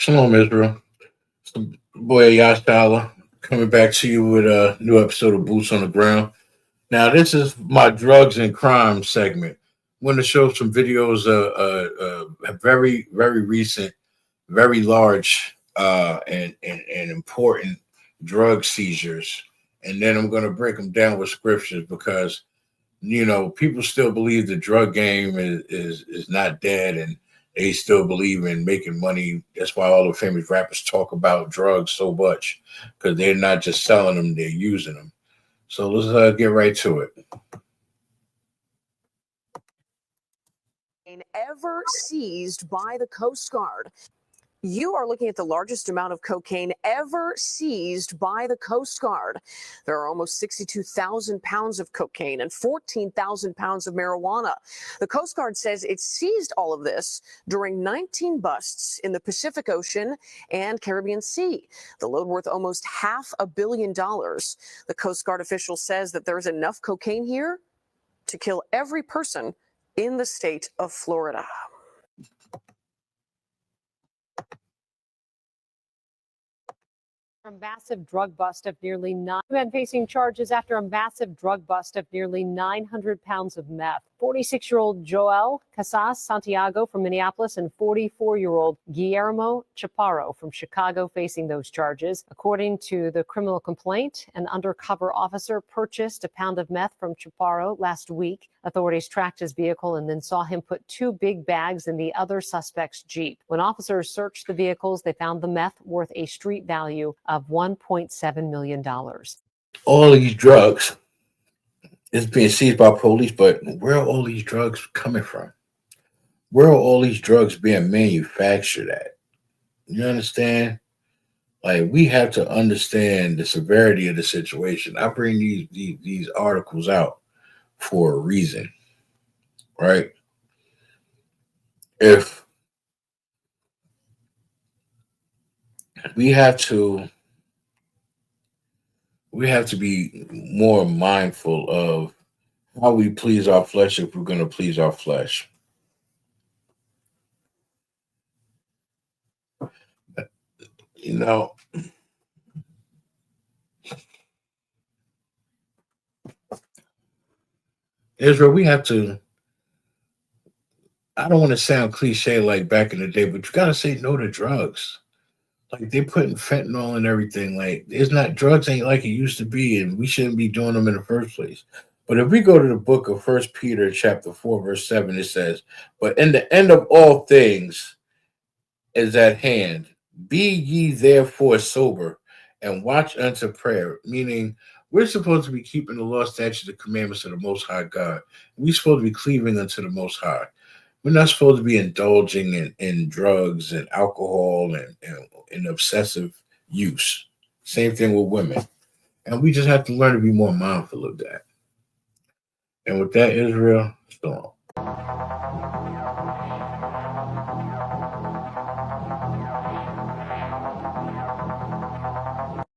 Shalom, Israel. It's the boy Yashala coming back to you with a new episode of Boots on the Ground. Now, this is my drugs and crime segment. I'm going to show some videos of very, very recent, very large, and important drug seizures. And then I'm going to break them down with scriptures because, people still believe the drug game is not dead and they still believe in making money. That's why all the famous rappers talk about drugs so much because they're not just selling them, they're using them. So let's get right to it. Ever seized by the Coast Guard. You are looking at the largest amount of cocaine ever seized by the Coast Guard. There are almost 62,000 pounds of cocaine and 14,000 pounds of marijuana. The Coast Guard says it seized all of this during 19 busts in the Pacific Ocean and Caribbean Sea. The load worth almost $500 million. The Coast Guard official says that there's enough cocaine here to kill every person in the state of Florida. A massive drug bust of nearly 9 men facing charges after a massive drug bust of nearly 900 pounds of meth. 46-year-old Joel Casas Santiago from Minneapolis and 44-year-old Guillermo Chaparro from Chicago facing those charges. According to the criminal complaint, an undercover officer purchased a pound of meth from Chaparro last week. Authorities tracked his vehicle and then saw him put 2 big bags in the other suspect's Jeep. When officers searched the vehicles, they found the meth worth a street value of $1.7 million. All these drugs is being seized by police, but where are all these drugs coming from? Where are all these drugs being manufactured at? You understand? Like, we have to understand the severity of the situation. I bring these articles out for a reason, right? If we have to be more mindful of how we please our flesh if we're going to please our flesh. Israel, we have to, I don't want to sound cliche like back in the day, but you got to say no to drugs. Like, they're putting fentanyl and everything. Like, it's not, drugs ain't like it used to be, and we shouldn't be doing them in the first place. But if we go to the book of 1 Peter chapter 4, verse 7, it says, "But in the end of all things is at hand. Be ye therefore sober, and watch unto prayer." Meaning, we're supposed to be keeping the law, statutes, and commandments of the Most High God. We're supposed to be cleaving unto the Most High. We're not supposed to be indulging in drugs and alcohol and obsessive use. Same thing with women. And we just have to learn to be more mindful of that. And with that, Israel, so long.